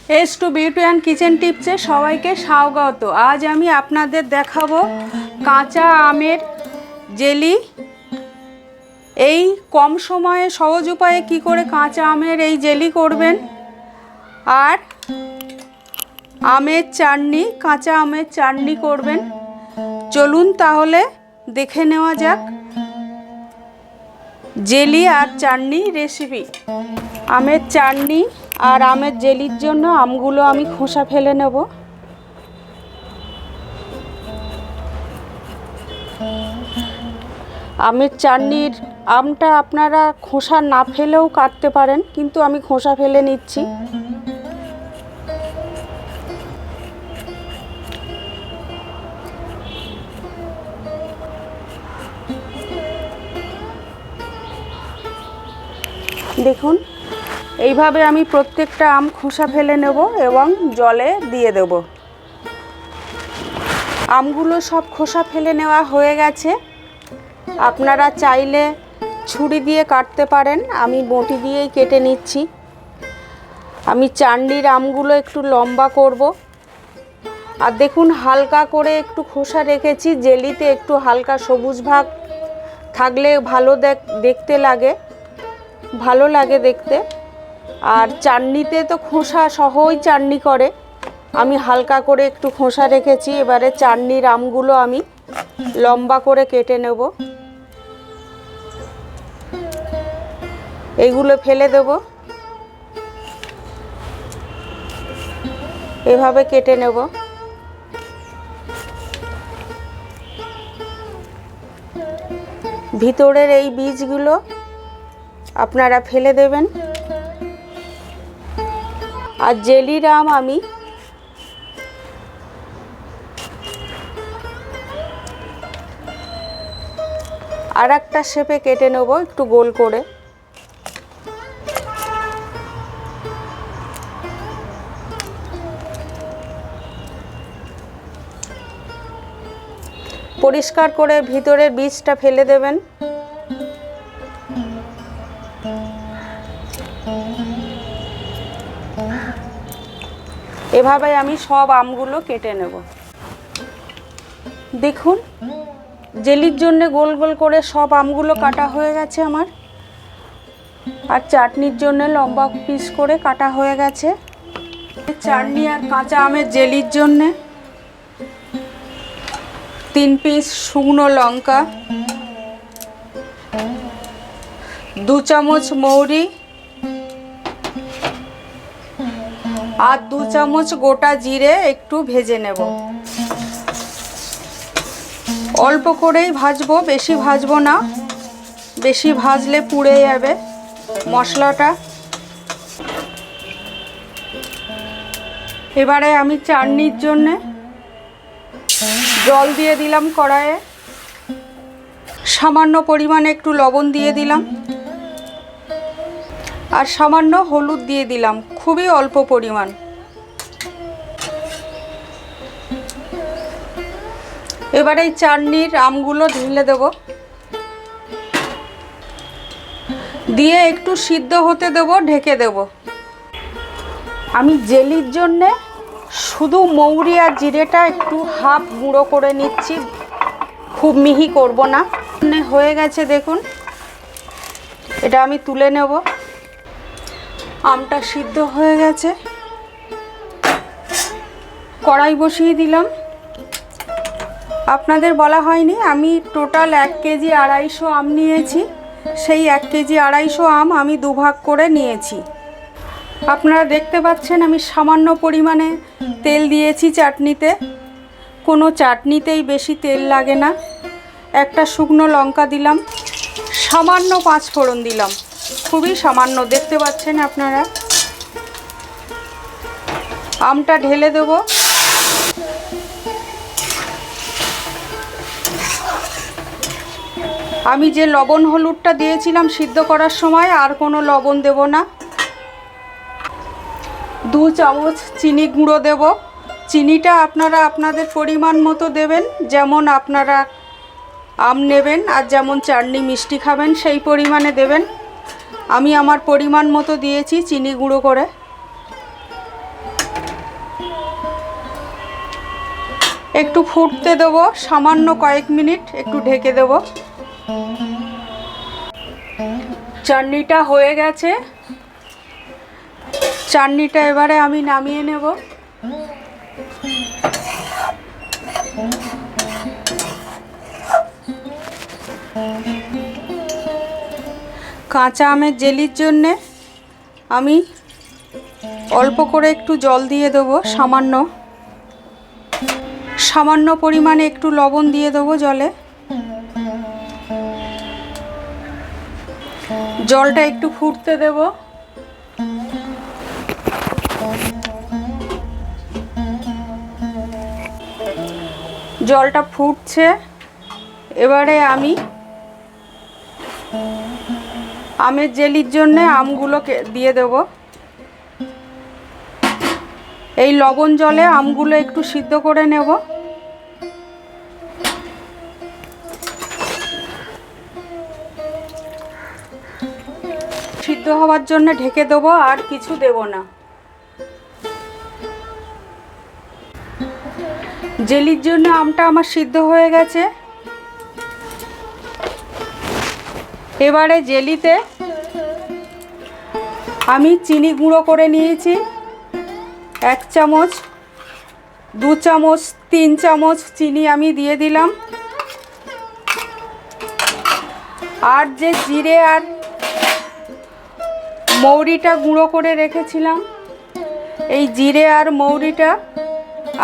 S to beauty and kitchen টিপসে সবাইকে স্বাগত। আজ আমি আপনাদের দেখাবো কাঁচা আমের জেলি। এই কম সময়ে সহজ উপায়ে কি করে কাঁচা আমের এই জেলি করবেন, আর আমের চাটনি, কাঁচা আমের চাটনি করবেন। চলুন তাহলে দেখে নেওয়া যাক জেলি আর চাটনি রেসিপি। আমের চাটনি আর আমের জেলির জন্য আমগুলো আমি খোসা ফেলে নেব। আমের চাটনির আমটা আপনারা খোসা না ফেলেও কাটতে পারেন, কিন্তু আমি খোসা ফেলে নিচ্ছি। দেখুন, এইভাবে আমি প্রত্যেকটা আম খোসা ফেলে নেব এবং জলে দিয়ে দেব। আমগুলো সব খোসা ফেলে নেওয়া হয়ে গেছে। আপনারা চাইলে ছুরি দিয়ে কাটতে পারেন, আমি বঁটি দিয়েই কেটে নিচ্ছি। আমি চাটনির আমগুলো একটু লম্বা করব। আর দেখুন, হালকা করে একটু খোসা রেখেছি। জেলিতে একটু হালকা সবুজ ভাগ থাকলে দেখতে লাগে, ভালো লাগে দেখতে। আর চাটনিতে তো খোসা সহই চাটনি করে, আমি হালকা করে একটু খোসা রেখেছি। এবারে চাটনির আমগুলো আমি লম্বা করে কেটে নেব। এইগুলো ফেলে দেব, এভাবে কেটে নেব। ভিতরের এই বীজগুলো আপনারা ফেলে দেবেন। আর জেলির আম আমি আর একটা শেপে কেটে নেব, একটু গোল করে। পরিষ্কার করে ভিতরের বীজটা ফেলে দেবেন। এভাবে আমি সব আমগুলো কেটে নেব। দেখুন, জেলির জন্য গোল গোল করে সব আমগুলো কাটা হয়ে গেছে আমার। আর চাটনির জন্য লম্বা পিস করে কাটা হয়ে গেছে। চাটনি আর কাঁচা আমের জেলির জন্য 3 পিস শুকনো লঙ্কা, 2 চামচ মৌরি আর 2 চামচ গোটা জিরে একটু ভেজে নেব। অল্প করেই ভাজবো, বেশি ভাজবো না, বেশি ভাজলে পুড়ে যাবে মশলাটা। এবারে আমি চাটনির জন্য জল দিয়ে দিলাম কড়াইয়ে, সামান্য পরিমাণে একটু লবণ দিয়ে দিলাম, আর সামান্য হলুদ দিয়ে দিলাম, খুবই অল্প পরিমাণ। এবারে এই চাটনির আমগুলো ঢেলে দেব, দিয়ে একটু সিদ্ধ হতে দেব, ঢেকে দেব। আমি জেলির জন্যে শুধু মৌরি আর জিরেটা একটু হাফ গুঁড়ো করে নিচ্ছি, খুব মিহি করব না। হয়ে গেছে দেখুন, এটা আমি তুলে নেব। আমটা সিদ্ধ হয়ে গেছে, কড়াই বসিয়ে দিলাম। আপনাদের বলা হয়নি, আমি টোটাল 1 কেজি 250 আম নিয়েছি। সেই 1 কেজি 250 আম আমি দুভাগ করে নিয়েছি। আপনারা দেখতে পাচ্ছেন আমি সামান্য পরিমাণে তেল দিয়েছি চাটনিতে। কোনো চাটনিতেই বেশি তেল লাগে না। একটা শুকনো লঙ্কা দিলাম, সামান্য 5 ফোড়ন দিলাম, খুবই সামান্য, দেখতে পাচ্ছেন আপনারা। আমটা ঢেলে দেব। আমি যে লবণ হলুদটা দিয়েছিলাম সিদ্ধ করার সময়, আর কোনো লবণ দেব না। 2 চামচ চিনি গুঁড়ো দেব। চিনিটা আপনারা আপনাদের পরিমাণ মতো দেবেন, যেমন আপনারা আম নেবেন আর যেমন চাটনি মিষ্টি খাবেন সেই পরিমাণে দেবেন। আমি আমার পরিমাণ মতো দিয়েছি চিনি গুঁড়ো করে। একটু ফুটতে দেবো, সামান্য কয়েক মিনিট একটু ঢেকে দেব। চাটনিটা হয়ে গেছে। চাটনিটা এবারে আমি নামিয়ে নেব। কাঁচা আমের জেলির জন্যে আমি অল্প করে একটু জল দিয়ে দেবো, সামান্য পরিমাণে একটু লবণ দিয়ে দেবো জলে। জলটা একটু ফুটতে দেব। জলটা ফুটছে, এবারে আমি আমের জেলির জন্য আমগুলোকে দিয়ে দেব। এই লবণ জলে আমগুলো একটু সিদ্ধ করে নেব। সিদ্ধ হওয়ার জন্য ঢেকে দেবো, আর কিছু দেব না। জেলির জন্য আমটা আমার সিদ্ধ হয়ে গেছে। এবারে জেলিতে আমি চিনি গুঁড়ো করে নিয়েছি 1 চামচ, 2 চামচ, 3 চামচ চিনি আমি দিয়ে দিলাম। আর যে জিরে আর মৌরিটা গুঁড়ো করে রেখেছিলাম, এই জিরে আর মৌরিটা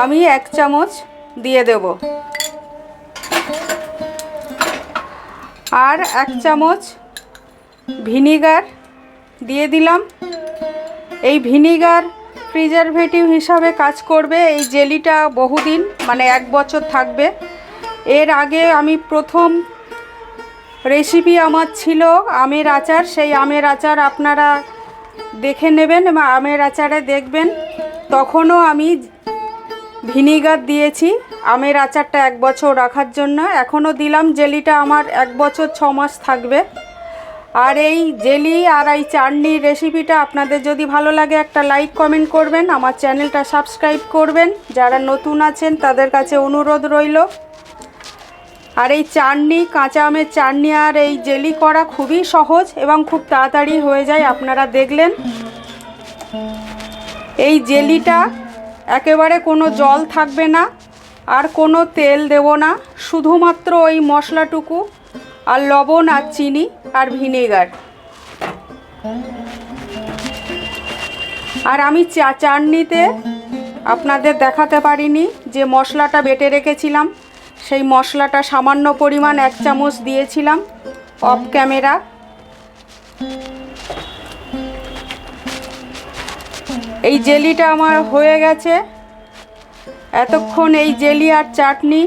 আমি 1 চামচ দিয়ে দেব। আর 1 চামচ ভিনিগার দিয়ে দিলাম। এই ভিনিগার প্রিজারভেটিভ হিসাবে কাজ করবে। এই জেলিটা বহুদিন, মানে 1 বছর থাকবে। এর আগে আমি প্রথম রেসিপি আমার ছিল আমের আচার। সেই আমের আচার আপনারা দেখে নেবেন এবং আমের আচারে দেখবেন তখনও আমি ভিনিগার দিয়েছি আমের আচারটা 1 বছর রাখার জন্য। এখনও দিলাম। জেলিটা আমার 1 বছর 6 মাস থাকবে। আর এই জেলি আর এই চাটনির রেসিপিটা আপনাদের যদি ভালো লাগে একটা লাইক কমেন্ট করবেন, আমার চ্যানেলটা সাবস্ক্রাইব করবেন। যারা নতুন আছেন তাদের কাছে অনুরোধ রইল। আর এই চাটনি, কাঁচা আমের চাটনি আর এই জেলি করা খুবই সহজ এবং খুব তাড়াতাড়ি হয়ে যায়। আপনারা দেখলেন এই জেলিটা একেবারে কোনো জল থাকবে না, আর কোনো তেল দেব না, শুধুমাত্র ওই মশলাটুকু আর লবণ আর চিনি আর ভিনেগার। আর আমি চাটনিতে আপনাদের দেখাতে পারিনি যে মশলাটা বেটে রেখেছিলাম, সেই মশলাটা সামান্য পরিমাণ 1 চামচ দিয়েছিলাম অফ ক্যামেরা। এই জেলিটা আমার হয়ে গেছে। এতক্ষণ এই জেলি আর চাটনি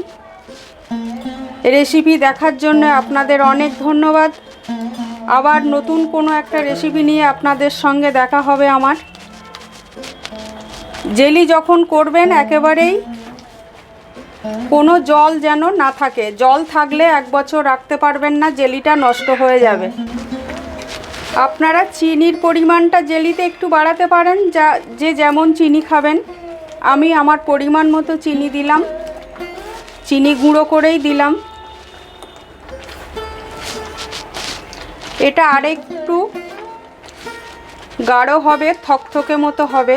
রেসিপি দেখার জন্য আপনাদের অনেক ধন্যবাদ। আবার নতুন কোনো একটা রেসিপি নিয়ে আপনাদের সঙ্গে দেখা হবে আমার। জেলি যখন করবেন একেবারেই কোনো জল যেন না থাকে। জল থাকলে 1 বছর রাখতে পারবেন না, জেলিটা নষ্ট হয়ে যাবে। আপনারা চিনির পরিমাণটা জেলিতে একটু বাড়াতে পারেন, যে যেমন চিনি খাবেন। আমি আমার পরিমাণ মতো চিনি দিলাম, চিনি গুঁড়ো করেই দিলাম। এটা আরেকটু গাঢ় হবে, থকথকে মতো হবে।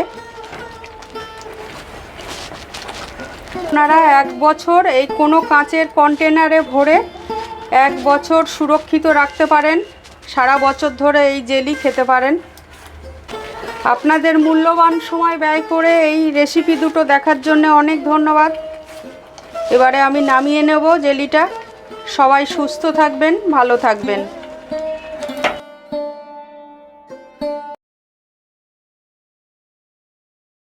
আপনারা 1 বছর এই কোনো কাঁচের কন্টেনারে ভরে 1 বছর সুরক্ষিত রাখতে পারেন। সারা বছর ধরে এই জেলি খেতে পারেন। আপনাদের মূল্যবান সময় ব্যয় করে এই রেসিপি দুটো দেখার জন্য অনেক ধন্যবাদ। এবারে আমি নামিয়ে নেব জেলিটা। সবাই সুস্থ থাকবেন, ভালো থাকবেন।